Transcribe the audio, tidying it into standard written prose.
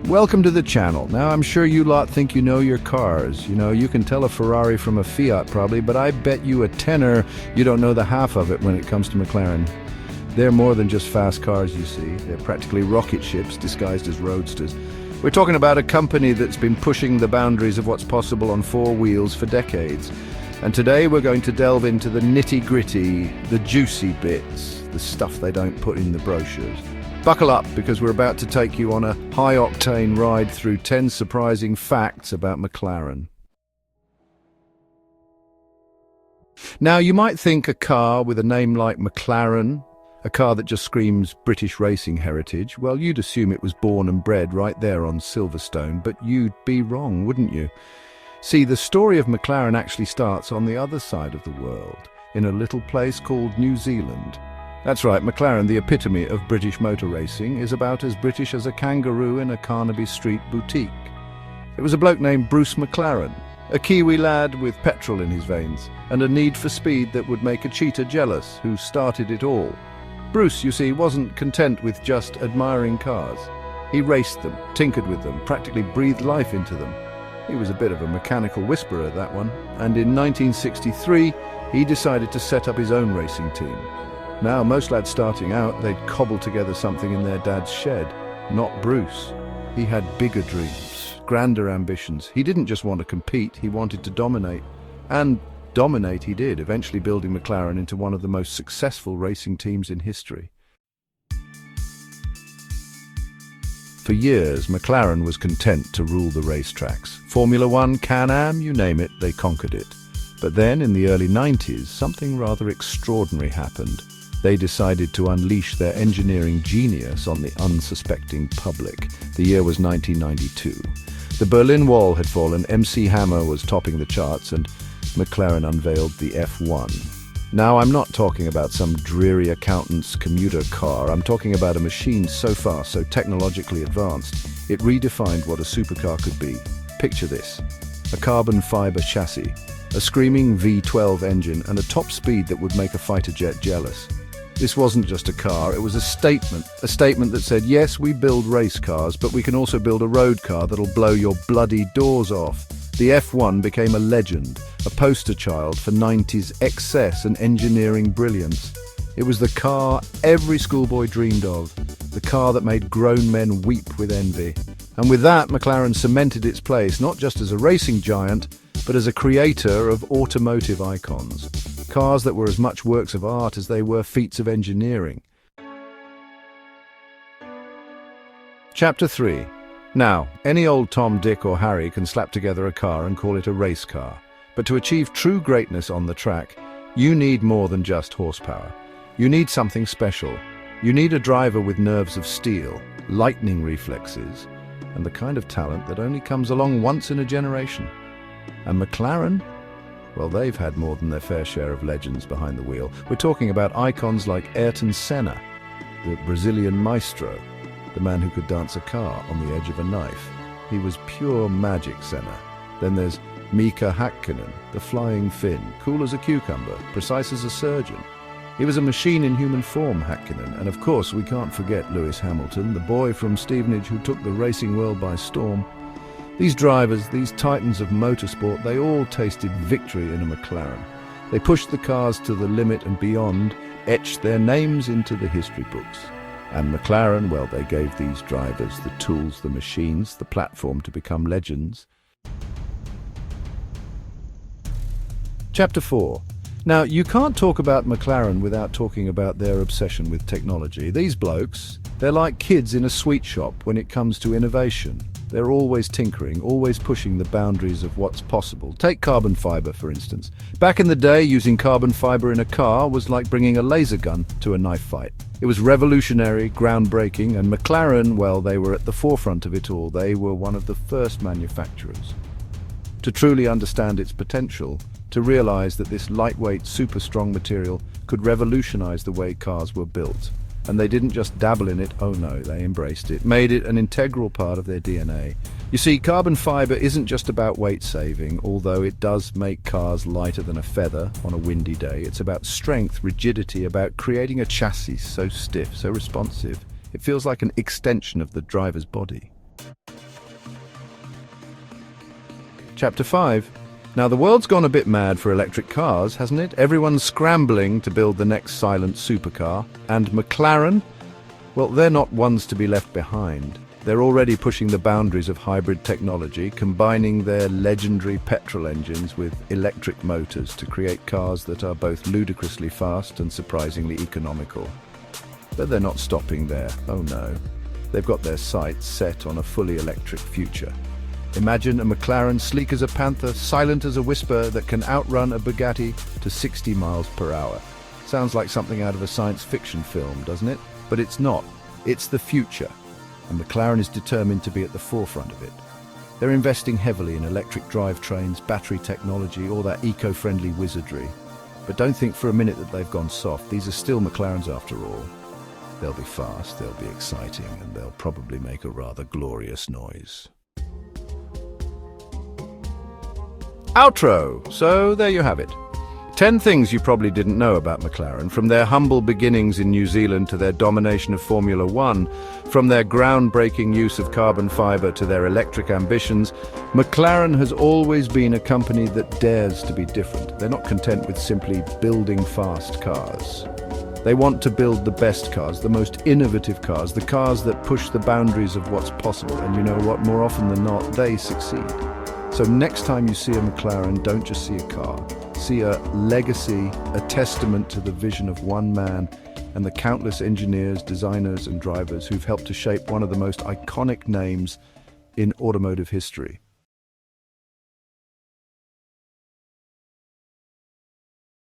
Welcome to the channel. Now, I'm sure you lot think you know your cars. You can tell a Ferrari from a Fiat probably, but I bet you a tenner you don't know the half of it when it comes to McLaren. They're more than just fast cars, you see. They're practically rocket ships disguised as roadsters. We're talking about a company that's been pushing the boundaries of what's possible on four wheels for decades. And today we're going to delve into the nitty-gritty, the juicy bits, the stuff they don't put in the brochures. Buckle up, because we're about to take you on a high-octane ride through 10 surprising facts about McLaren. Now, you might think a car with a name like McLaren, a car that just screams British racing heritage, well, you'd assume it was born and bred right there on Silverstone, but you'd be wrong, wouldn't you? See, the story of McLaren actually starts on the other side of the world, in a little place called New Zealand. That's right, McLaren, the epitome of British motor racing, is about as British as a kangaroo in a Carnaby Street boutique. It was a bloke named Bruce McLaren, a Kiwi lad with petrol in his veins, and a need for speed that would make a cheetah jealous, who started it all. Bruce, you see, wasn't content with just admiring cars. He raced them, tinkered with them, practically breathed life into them. He was a bit of a mechanical whisperer, that one, and in 1963 he decided to set up his own racing team. Now, most lads starting out, they'd cobble together something in their dad's shed. Not Bruce. He had bigger dreams, grander ambitions. He didn't just want to compete, he wanted to dominate. And dominate he did, eventually building McLaren into one of the most successful racing teams in history. For years, McLaren was content to rule the racetracks. Formula One, Can-Am, you name it, they conquered it. But then, in the early 90s, something rather extraordinary happened. They decided to unleash their engineering genius on the unsuspecting public. The year was 1992. The Berlin Wall had fallen, MC Hammer was topping the charts, and McLaren unveiled the F1. Now, I'm not talking about some dreary accountant's commuter car. I'm talking about a machine so fast, so technologically advanced, it redefined what a supercar could be. Picture this: a carbon fiber chassis, a screaming V12 engine, and a top speed that would make a fighter jet jealous. This wasn't just a car, it was a statement that said, yes, we build race cars, but we can also build a road car that'll blow your bloody doors off. The F1 became a legend, a poster child for 90s excess and engineering brilliance. It was the car every schoolboy dreamed of, the car that made grown men weep with envy. And with that, McLaren cemented its place not just as a racing giant, but as a creator of automotive icons. Cars that were as much works of art as they were feats of engineering. Chapter 3. Now, any old Tom, Dick or Harry can slap together a car and call it a race car. But to achieve true greatness on the track, you need more than just horsepower. You need something special. You need a driver with nerves of steel, lightning reflexes, and the kind of talent that only comes along once in a generation. And McLaren? Well, they've had more than their fair share of legends behind the wheel. We're talking about icons like Ayrton Senna, the Brazilian maestro, the man who could dance a car on the edge of a knife. He was pure magic, Senna. Then there's Mika Häkkinen, the flying Finn, cool as a cucumber, precise as a surgeon. He was a machine in human form, Häkkinen, and of course we can't forget Lewis Hamilton, the boy from Stevenage who took the racing world by storm. These drivers, these titans of motorsport, they all tasted victory in a McLaren. They pushed the cars to the limit and beyond, etched their names into the history books. And McLaren, well, they gave these drivers the tools, the machines, the platform to become legends. Chapter 4. Now, you can't talk about McLaren without talking about their obsession with technology. These blokes, they're like kids in a sweet shop when it comes to innovation. They're always tinkering, always pushing the boundaries of what's possible. Take carbon fiber, for instance. Back in the day, using carbon fiber in a car was like bringing a laser gun to a knife fight. It was revolutionary, groundbreaking, and McLaren, well, they were at the forefront of it all. They were one of the first manufacturers. To truly understand its potential, to realize that this lightweight, super strong material could revolutionize the way cars were built. And they didn't just dabble in it, oh no, they embraced it, made it an integral part of their DNA. You see, carbon fiber isn't just about weight saving, although it does make cars lighter than a feather on a windy day. It's about strength, rigidity, about creating a chassis so stiff, so responsive. It feels like an extension of the driver's body. Chapter 5. Now the world's gone a bit mad for electric cars, hasn't it? Everyone's scrambling to build the next silent supercar. And McLaren? Well, they're not ones to be left behind. They're already pushing the boundaries of hybrid technology, combining their legendary petrol engines with electric motors to create cars that are both ludicrously fast and surprisingly economical. But they're not stopping there. Oh no. They've got their sights set on a fully electric future. Imagine a McLaren sleek as a panther, silent as a whisper, that can outrun a Bugatti to 60 miles per hour. Sounds like something out of a science fiction film, doesn't it? But it's not. It's the future. And McLaren is determined to be at the forefront of it. They're investing heavily in electric drivetrains, battery technology, all that eco-friendly wizardry. But don't think for a minute that they've gone soft. These are still McLarens after all. They'll be fast, they'll be exciting, and they'll probably make a rather glorious noise. Outro! So there you have it. 10 things you probably didn't know about McLaren, from their humble beginnings in New Zealand to their domination of Formula One, from their groundbreaking use of carbon fiber to their electric ambitions. McLaren has always been a company that dares to be different. They're not content with simply building fast cars. They want to build the best cars, the most innovative cars, the cars that push the boundaries of what's possible. And you know what? More often than not, they succeed. So next time you see a McLaren, don't just see a car. See a legacy, a testament to the vision of one man and the countless engineers, designers and drivers who've helped to shape one of the most iconic names in automotive history.